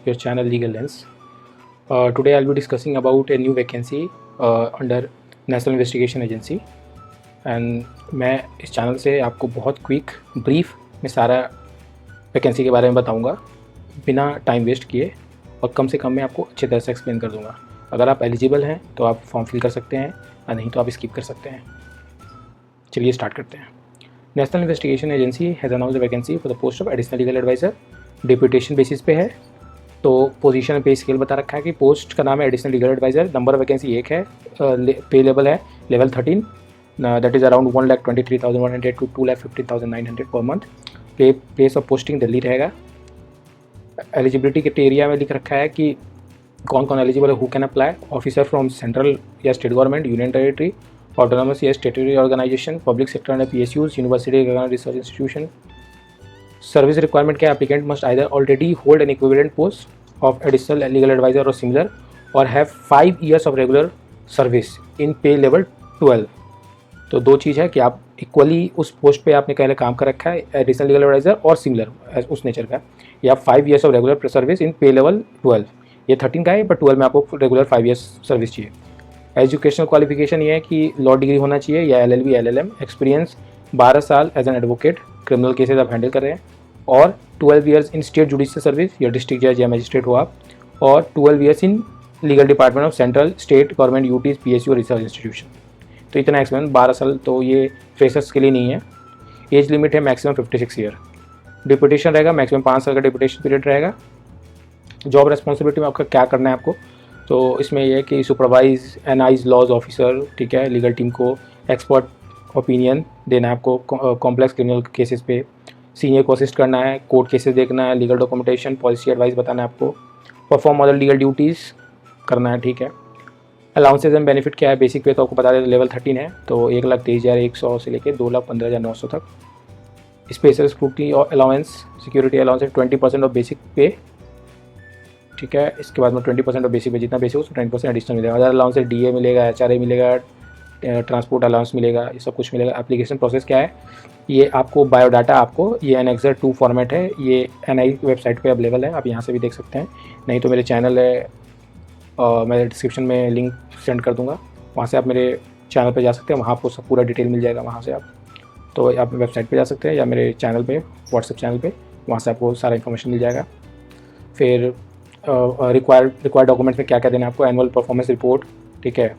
your channel Legal Lens. Today I'll be discussing about a new vacancy under National Investigation Agency and मैं इस channel से आपको बहुत quick brief में सारा वैकेंसी के बारे में बताऊंगा बिना टाइम वेस्ट किए और कम से कम में आपको अच्छी तरह से एक्सप्लेन कर दूंगा। अगर आप एलिजिबल हैं तो आप फॉर्म फिल कर सकते हैं और नहीं तो आप स्किप कर सकते हैं। चलिए स्टार्ट करते हैं। National investigation agency has announced vacancy for the post of additional legal adviser. Deputation basis पे है, तो पोजीशन पे स्केल बता रखा है कि पोस्ट का नाम है additional legal adviser. Number of vacancy एक है, पे लेवल है level 13, that is around 1,23,100 to 2,15,900 per month. Place of posting Delhi रहेगा। एलिजिबिलिटी क्राइटेरिया में लिख रखा है कि कौन कौन एलिजिबल है, who can apply. Officer from central या state government, union territory, autonomous या statutory organisation, public sector and PSUs, university research institution. Service requirement क्या है, applicant must either already hold an equivalent post of additional legal adviser और similar और have 5 years of regular service in pay level 12। तो दो चीज़ है कि आप equally उस पोस्ट पे आपने पहले काम कर रखा है एडिशनल लीगल एडवाइजर और सिमिलर उस नेचर का, या 5 years of regular service in pay level 12। ये 13 का है बट 12 में आपको रेगुलर 5 years सर्विस चाहिए। एजुकेशनल क्वालिफिकेशन ये है कि लॉ डिग्री होना चाहिए या LLB LLM। एक्सपीरियंस 12 साल as an advocate, criminal cases आप हैंडल कर रहे हैं, और 12 years in state judicial service या डिस्ट्रिक्ट जज या मजिस्ट्रेट हो आप, और 12 years in legal department of central state government UTs PSU और रिसर्च इंस्टीट्यूशन। तो इतना एक्सपीरियंस 12 साल, तो ये फ्रेशर्स के लिए नहीं है। एज लिमिट है मैक्सिमम 56 ईयर। डिप्यूटेशन रहेगा मैक्सिमम 5 साल का डिप्यूटेशन पीरियड रहेगा। जॉब रेस्पॉन्सिबिलिटी में आपका क्या करना है आपको, तो इसमें यह है कि सुपरवाइज एनालाइज लॉज ऑफिसर, ठीक है, लीगल टीम को एक्सपर्ट ओपिनियन देना है आपको कॉम्प्लेक्स क्रिमिनल केसेस पे, सीनियर को असिस्ट करना है, कोर्ट केसेस देखना है, लीगल डॉक्यूमेंटेशन, पॉलिसी एडवाइस बताना है आपको, परफॉर्म अदर लीगल ड्यूटीज़ करना है, ठीक है। अलाउंसेज एंड बेनिफिट क्या है, बेसिक पे तो आपको बता दें लेवल 13 है, तो 1,23,100 से लेकर 2,15,900 तक। स्पेशल स्क्रूटनी और अलाउंस, सिक्योरिटी अलाउंस है 20% ऑफ बेसिक पे, ठीक है। इसके बाद में 20% ऑफ बेसिक पे, जितना बेसिक हो उसको 20% एडिशनल मिलेगा। अदर अलाउंस है DA मिलेगा, HRA मिलेगा, ट्रांसपोर्ट अलाउंस मिलेगा, ये सब कुछ मिलेगा। एप्लीकेशन प्रोसेस क्या है, ये आपको बायोडाटा, आपको ये Annexure 2 फॉर्मेट है, ये NI वेबसाइट पे अवेलेबल है, आप यहाँ से भी देख सकते हैं। नहीं तो मेरे चैनल है, मैं डिस्क्रिप्शन में लिंक सेंड कर दूँगा, वहाँ से आप मेरे चैनल पे जा सकते हैं, वहाँ आपको सब पूरा डिटेल मिल जाएगा। वहाँ से आप तो आप वेबसाइट पे जा सकते हैं या मेरे चैनल पे, व्हाट्सएप चैनल पे, वहाँ से आपको सारा इन्फॉर्मेशन मिल जाएगा। फिर रिक्वायर्ड डॉक्यूमेंट्स में क्या क्या देना है आपको, एनुअल परफॉर्मेंस रिपोर्ट, ठीक है,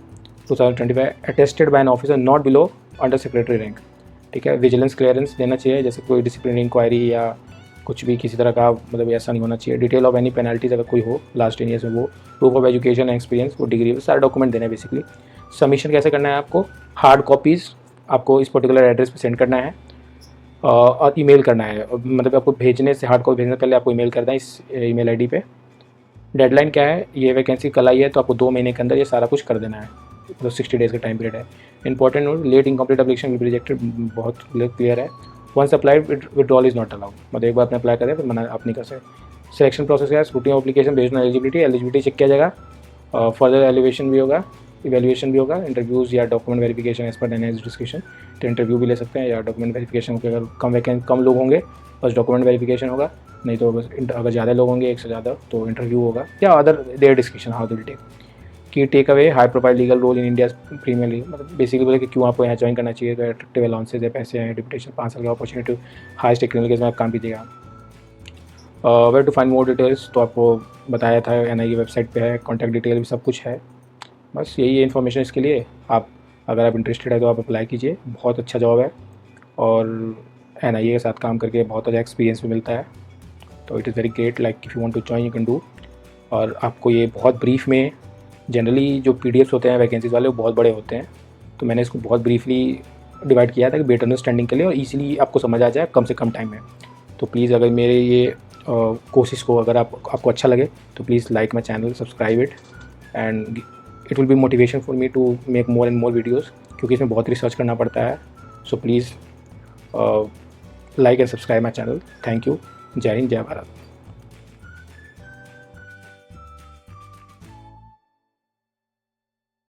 2025, attested bye an officer not below under secretary rank, ठीक है। विजिलेंस क्लियरेंस देना चाहिए, जैसे कोई डिसिप्लिनरी इंक्वायरी या कुछ भी किसी तरह का, मतलब ऐसा नहीं होना चाहिए। डिटेल ऑफ एनी पेनल्टीज अगर कोई हो लास्ट 10 years में, वो प्रूफ ऑफ एजुकेशन एक्सपीरियंस, वो डिग्री, सारे डॉक्यूमेंट देना है बेसिकली। सबमिशन कैसे करना है आपको, हार्ड कॉपीज़ आपको इस पर्टिकुलर एड्रेस पे सेंड करना है और ईमेल करना है, मतलब आपको भेजने से, हार्ड कॉपी भेजने से पहले आपको ईमेल करना है इस ईमेल ID पे। डेडलाइन क्या है, ये वैकेंसी कल आई है तो आपको 2 महीने के अंदर ये सारा कुछ कर देना है, मतलब 60 days का टाइम पीरियड है। Important note, late incomplete application will be rejected, बहुत क्लियर है। Once applied withdrawal is not allowed, मतलब एक बार आपने अप्लाई करें फिर मना आप नहीं कर सकते। सिलेक्शन प्रोसेस है, scrutiny of application based on eligibility check किया जाएगा, फर्दर एलिवेशन भी होगा, इवेल्युएशन भी होगा, इंटरव्यूज़ या document verification as per एनहाइज्ड discussion. तो इंटरव्यू भी ले सकते हैं या डॉक्यूमेंट वेरिफिकेशन, के अगर कम लोग होंगे बस डॉक्यूमेंट वेरिफिकेशन होगा, नहीं तो बस अगर ज़्यादा लोग होंगे, एक से ज़्यादा, तो इंटरव्यू होगा या other there discussion how will take. Key takeaway, high profile legal role in India Premier League, मतलब बेसिकली बोले कि क्यों आपको यहाँ ज्वाइन करना चाहिए, तो अट्रैक्टिव अलाउंसेज है, पैसे हैं, डिप्यूटेशन, 5 साल का opportunity, high stake criminal case में आप काम कीजिएगा। Where to find more details, तो आपको बताया था NI की वेबसाइट पे है, कॉन्टैक्ट डिटेल भी सब कुछ है। बस यही है इन्फॉर्मेशन इसके लिए। आप अगर आप इंटरेस्टेड है तो आप अप्लाई कीजिए, बहुत अच्छा जॉब है और NIA के साथ काम करके बहुत अच्छा एक्सपीरियंस भी मिलता है, तो it is very great, like if you want to join you can do. और आपको ये बहुत ब्रीफ में, जनरली जो PDFs होते हैं वैकेंसीज वाले वो बहुत बड़े होते हैं, तो मैंने इसको बहुत ब्रीफली डिवाइड किया था कि बेटर अंडरस्टैंडिंग के लिए और ईजिली आपको समझ आ जाए कम से कम टाइम में। तो प्लीज़ अगर मेरे ये कोशिश को अगर आपको अच्छा लगे तो please like my channel, subscribe it, and it will be motivation for me to make more and more videos, क्योंकि इसमें बहुत रिसर्च करना पड़ता है। So please like and subscribe my channel. Thank you. जय हिंद, जय भारत।